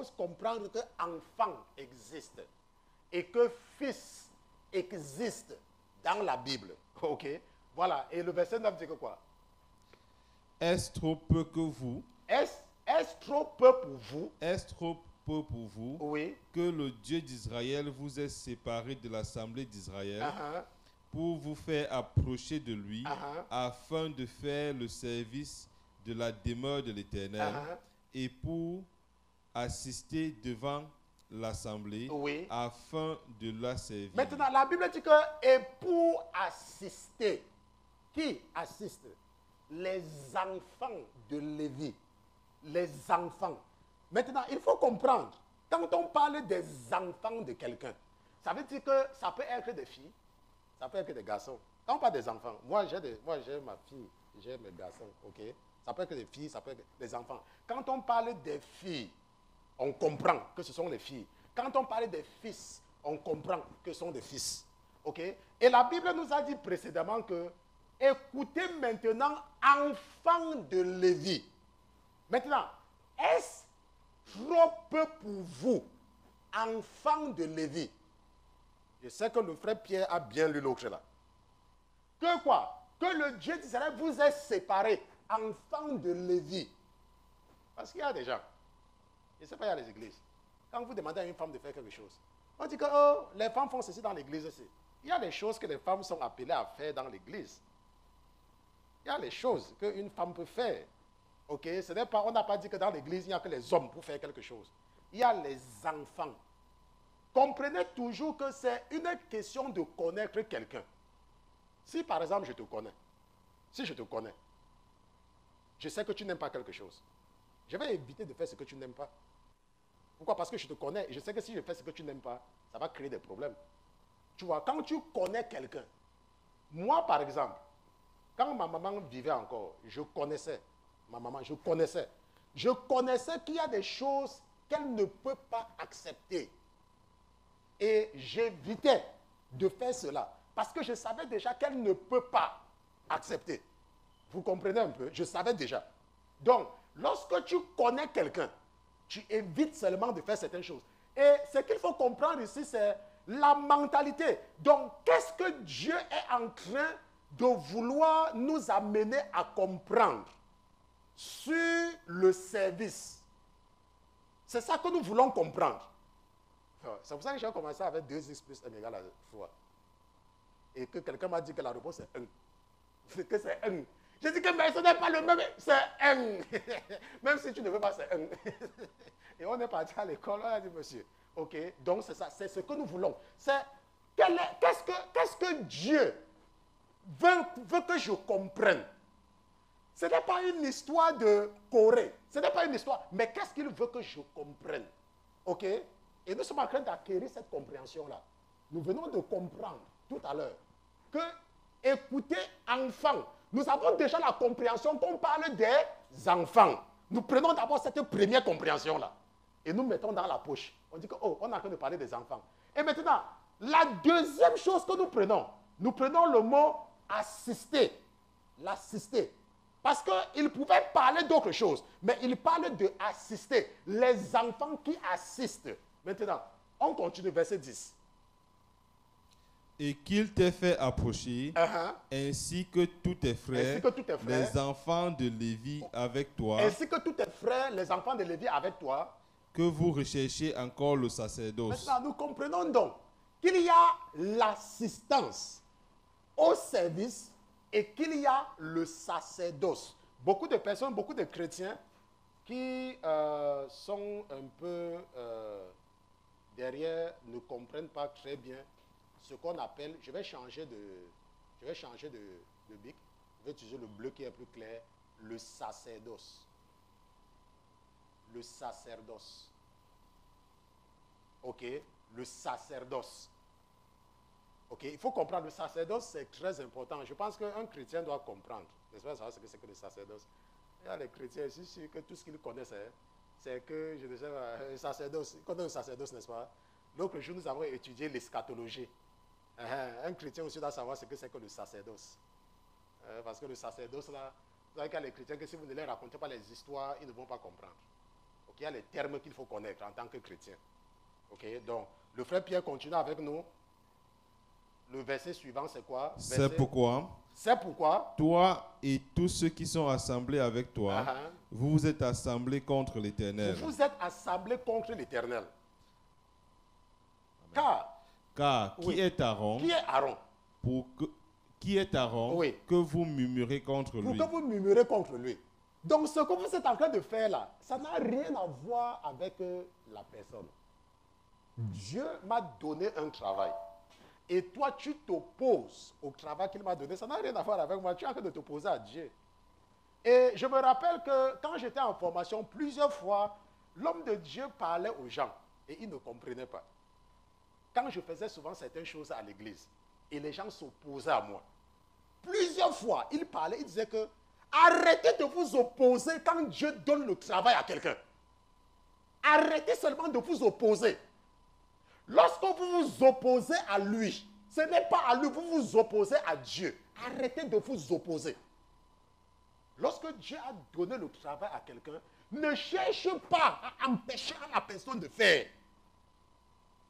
faut comprendre que enfant existe et que fils existe dans la Bible. Ok? Voilà. Et le verset 9 dit que quoi? Est-ce trop peu que vous, Est-ce trop peu pour vous? est-ce trop peu pour vous Oui. que le Dieu d'Israël vous ait séparé de l'assemblée d'Israël Uh-huh. pour vous faire approcher de lui Uh-huh. afin de faire le service de la demeure de l'Éternel Uh-huh. et pour assister devant l'assemblée Oui. afin de la servir. Maintenant, la Bible dit que et pour assister, qui assiste? Les enfants de Lévi. Les enfants. Maintenant, il faut comprendre, quand on parle des enfants de quelqu'un, ça veut dire que ça peut être des filles, ça peut être des garçons. Quand on parle des enfants, moi j'ai ma fille, j'ai mes garçons, ok? Ça peut être des filles, ça peut être des enfants. Quand on parle des filles, on comprend que ce sont les filles. Quand on parle des fils, on comprend que ce sont des fils. Ok? Et la Bible nous a dit précédemment que, écoutez maintenant, enfants de Lévi. Maintenant, est-ce trop peu pour vous, enfants de Lévi? Je sais que le frère Pierre a bien lu l'autre là. Que quoi? Que le Dieu d'Israël vous ait séparés, enfants de Lévi. Parce qu'il y a des gens, je ne sais pas, il y a les églises. Quand vous demandez à une femme de faire quelque chose, on dit que oh, les femmes font ceci dans l'église aussi. Il y a des choses que les femmes sont appelées à faire dans l'église. Il y a les choses qu'une femme peut faire. Ok, ce n'est pas, on n'a pas dit que dans l'église, il n'y a que les hommes pour faire quelque chose. Il y a les enfants. Comprenez toujours que c'est une question de connaître quelqu'un. Si par exemple je te connais, si je te connais, je sais que tu n'aimes pas quelque chose. Je vais éviter de faire ce que tu n'aimes pas. Pourquoi? Parce que je te connais et je sais que si je fais ce que tu n'aimes pas, ça va créer des problèmes. Tu vois, quand tu connais quelqu'un, moi par exemple, quand ma maman vivait encore, je connaissais ma maman, je connaissais qu'il y a des choses qu'elle ne peut pas accepter. Et j'évitais de faire cela parce que je savais déjà qu'elle ne peut pas accepter. Vous comprenez un peu? Je savais déjà. Donc, lorsque tu connais quelqu'un, tu évites seulement de faire certaines choses. Et ce qu'il faut comprendre ici, c'est la mentalité. Donc, qu'est-ce que Dieu est en train de vouloir nous amener à comprendre sur le service? C'est ça que nous voulons comprendre. C'est pour ça que j'ai commencé avec 2x plus 1 égale à 3. Et que quelqu'un m'a dit que la réponse est 1. C'est que c'est 1. J'ai dit que mais ce n'est pas le même, c'est 1. Même si tu ne veux pas, c'est 1. Et on est parti à l'école, on a dit, monsieur, ok, donc c'est ça, c'est ce que nous voulons. Qu'est-ce que Dieu veut que je comprenne? Ce n'est pas une histoire de Corée, ce n'est pas une histoire, mais qu'est-ce qu'il veut que je comprenne? Ok? Et nous sommes en train d'acquérir cette compréhension-là. Nous venons de comprendre tout à l'heure que, écoutez, enfants, nous avons déjà la compréhension qu'on parle des enfants. Nous prenons d'abord cette première compréhension-là et nous mettons dans la poche. On dit que, oh, on est en train de parler des enfants. Et maintenant, la deuxième chose que nous prenons le mot assister. L'assister. Parce qu'il pouvait parler d'autre chose, mais il parle de assister. Les enfants qui assistent. Maintenant, on continue, verset 10. Et qu'il t'ait fait approcher, ainsi que tous tes frères, les enfants de Lévi avec toi, ainsi que tous tes frères, les enfants de Lévi avec toi, que vous recherchez encore le sacerdoce. Maintenant, nous comprenons donc qu'il y a l'assistance au service et qu'il y a le sacerdoce. Beaucoup de personnes, beaucoup de chrétiens qui sont un peu derrière ne comprennent pas très bien ce qu'on appelle, je vais changer de bic, je vais utiliser le bleu qui est plus clair, le sacerdoce. Le sacerdoce. Ok, le sacerdoce. Ok, il faut comprendre, le sacerdoce c'est très important. Je pense qu'un chrétien doit comprendre. N'est-ce pas, savoir ce que c'est que le sacerdoce. Il y a les chrétiens, je suis sûr que tout ce qu'ils connaissent, c'est que, je ne sais pas, le sacerdoce. Ils connaissent le sacerdoce, n'est-ce pas? L'autre jour, nous avons étudié l'eschatologie. Un chrétien aussi doit savoir ce que c'est que le sacerdoce. Parce que le sacerdoce, là, vous savez qu'il y a les chrétiens que si vous ne leur racontez pas les histoires, ils ne vont pas comprendre. il y a les termes qu'il faut connaître en tant que chrétien. Ok, donc le frère Pierre continue avec nous. Le verset suivant, c'est quoi? C'est pourquoi. C'est pourquoi. Toi et tous ceux qui sont assemblés avec toi, vous vous êtes assemblés contre l'Éternel. Vous vous êtes assemblés contre l'Éternel. Car qui est Aaron? Qui est Aaron? Qui est Aaron que vous murmurez contre lui? Pour que vous murmurez contre lui. Donc ce que vous êtes en train de faire là, ça n'a rien à voir avec la personne. Dieu m'a donné un travail. Et toi, tu t'opposes au travail qu'il m'a donné. Ça n'a rien à voir avec moi. Tu es en train de t'opposer à Dieu. Et je me rappelle que quand j'étais en formation, plusieurs fois, l'homme de Dieu parlait aux gens et ils ne comprenaient pas. Quand je faisais souvent certaines choses à l'église et les gens s'opposaient à moi, plusieurs fois, il parlait, il disait que arrêtez de vous opposer quand Dieu donne le travail à quelqu'un. Arrêtez seulement de vous opposer. Lorsque vous vous opposez à lui, ce n'est pas à lui, vous vous opposez à Dieu. Arrêtez de vous opposer. Lorsque Dieu a donné le travail à quelqu'un, ne cherche pas à empêcher la personne de faire.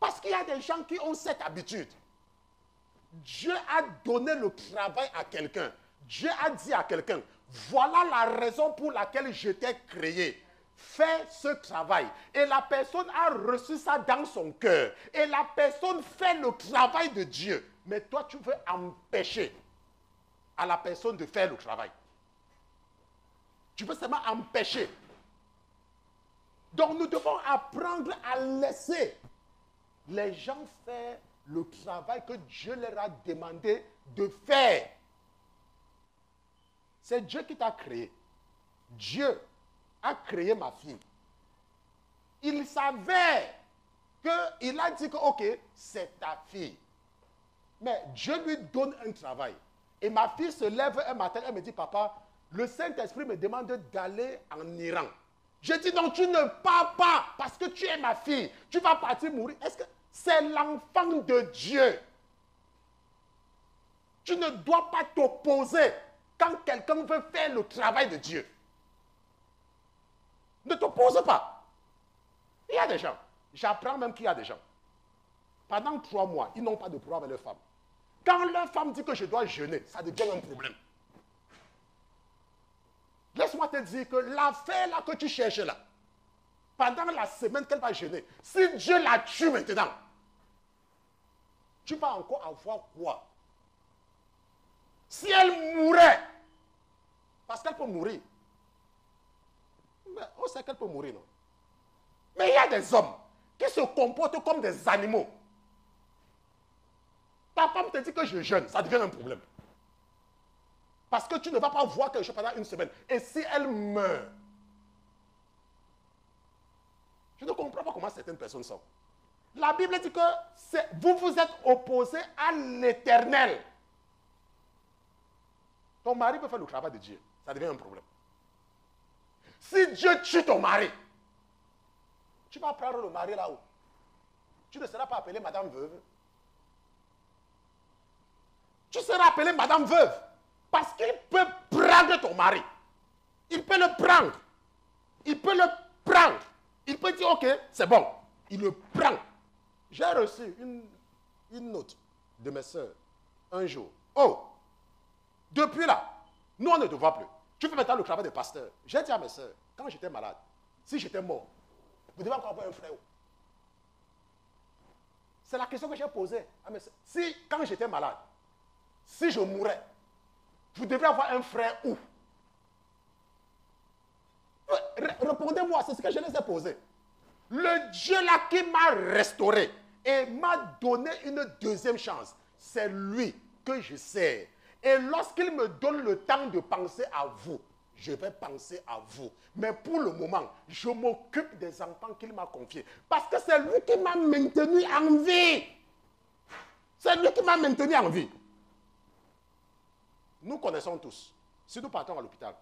Parce qu'il y a des gens qui ont cette habitude. Dieu a donné le travail à quelqu'un. Dieu a dit à quelqu'un, voilà la raison pour laquelle je t'ai créé. Fais ce travail. Et la personne a reçu ça dans son cœur. Et la personne fait le travail de Dieu. Mais toi, tu veux empêcher à la personne de faire le travail. Tu veux seulement empêcher. Donc nous devons apprendre à laisser les gens faire le travail que Dieu leur a demandé de faire. C'est Dieu qui t'a créé. Dieu a créé ma fille. Il savait qu'il a dit que, ok, c'est ta fille. Mais Dieu lui donne un travail. Et ma fille se lève un matin, elle me dit, papa, le Saint-Esprit me demande d'aller en Iran. Je dis, non, tu ne pars pas parce que tu es ma fille. Tu vas partir mourir. Est-ce que c'est l'enfant de Dieu? Tu ne dois pas t'opposer quand quelqu'un veut faire le travail de Dieu. Ne t'oppose pas. Il y a des gens, j'apprends même qu'il y a des gens, pendant 3 mois, ils n'ont pas de problème avec leur femme. Quand leur femme dit que je dois jeûner, ça devient un problème. Laisse-moi te dire que l'affaire là que tu cherches là, pendant la semaine qu'elle va jeûner, si Dieu la tue maintenant, tu vas encore avoir quoi? Si elle mourait, parce qu'elle peut mourir, mais on sait qu'elle peut mourir, non? Mais il y a des hommes qui se comportent comme des animaux. Ta femme te dit que je jeûne, ça devient un problème. Parce que tu ne vas pas voir quelque chose pendant une semaine. Et si elle meurt? Je ne comprends pas comment certaines personnes sont. La Bible dit que vous vous êtes opposés à l'Éternel. Ton mari peut faire le travail de Dieu. Ça devient un problème. Si Dieu tue ton mari, tu vas prendre le mari là-haut. Tu ne seras pas appelé madame veuve. Tu seras appelé madame veuve. Parce qu'il peut prendre ton mari. Il peut le prendre. Il peut le prendre. Il peut dire, ok, c'est bon. Il le prend. J'ai reçu une note de mes soeurs un jour. Oh, depuis là, nous on ne te voit plus. Tu fais maintenant le travail de pasteur. J'ai dit à mes soeurs, quand j'étais malade, si j'étais mort, vous devez encore avoir un frère. C'est la question que j'ai posée à mes soeurs. Si, quand j'étais malade, si je mourais, vous devrez avoir un frère où? Répondez-moi, c'est ce que je les ai posé. Le Dieu là qui m'a restauré et m'a donné une deuxième chance, c'est lui que je sers. Et lorsqu'il me donne le temps de penser à vous, je vais penser à vous. Mais pour le moment, je m'occupe des enfants qu'il m'a confiés. Parce que c'est lui qui m'a maintenu en vie. C'est lui qui m'a maintenu en vie. Nous connaissons tous. Si nous partons à l'hôpital,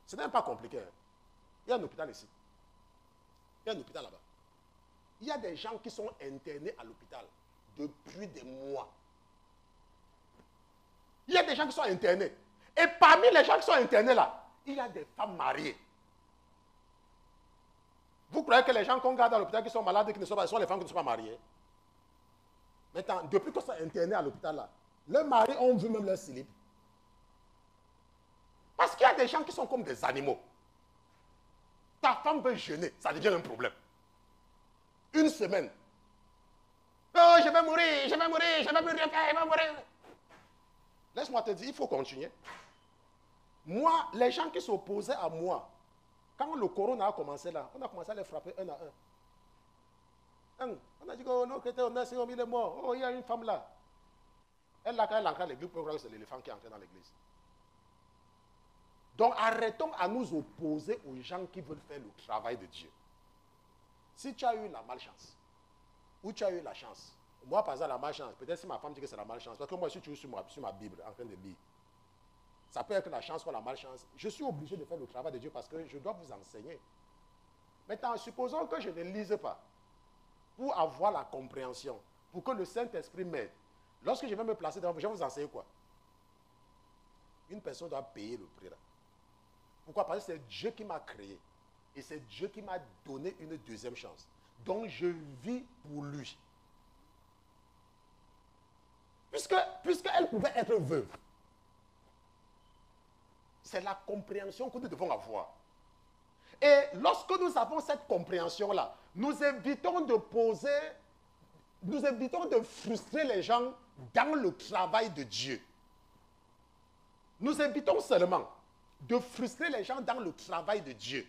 ce n'est pas compliqué. Il y a un hôpital ici. Il y a un hôpital là-bas. Il y a des gens qui sont internés à l'hôpital depuis des mois. Il y a des gens qui sont internés. Et parmi les gens qui sont internés là, il y a des femmes mariées. Vous croyez que les gens qu'on garde à l'hôpital qui sont malades et qui ne sont pas, sont les femmes qui ne sont pas mariées? Maintenant, depuis qu'on s'est interné à l'hôpital là, leurs maris ont vu même leur slip. Parce qu'il y a des gens qui sont comme des animaux. Ta femme veut jeûner, ça devient un problème. Une semaine. Oh, je vais mourir, je vais mourir, je ne vais plus rien faire, je vais mourir. Laisse-moi te dire, il faut continuer. Moi, les gens qui s'opposaient à moi, quand le corona a commencé là, on a commencé à les frapper un à un. On a dit que nos chrétiens, il est mort. Oh, il y a une femme là. Elle là, quand elle entre à l'église, pour voir que c'est l'éléphant qui est entré dans l'église. Donc arrêtons à nous opposer aux gens qui veulent faire le travail de Dieu. Si tu as eu la malchance, ou tu as eu la chance, moi par exemple la malchance, peut-être si ma femme dit que c'est la malchance, parce que moi je suis toujours sur ma Bible en train de lire. Ça peut être la chance ou la malchance. Je suis obligé de faire le travail de Dieu parce que je dois vous enseigner. Maintenant, supposons que je ne lise pas pour avoir la compréhension, pour que le Saint-Esprit m'aide. Lorsque je vais me placer devant vous, je vais vous enseigner quoi? Une personne doit payer le prix là. Pourquoi? Parce que c'est Dieu qui m'a créé. Et c'est Dieu qui m'a donné une deuxième chance. Donc je vis pour lui. Puisqu'elle pouvait être veuve. C'est la compréhension que nous devons avoir. Et lorsque nous avons cette compréhension-là, nous évitons de frustrer les gens dans le travail de Dieu. Nous évitons seulement de frustrer les gens dans le travail de Dieu.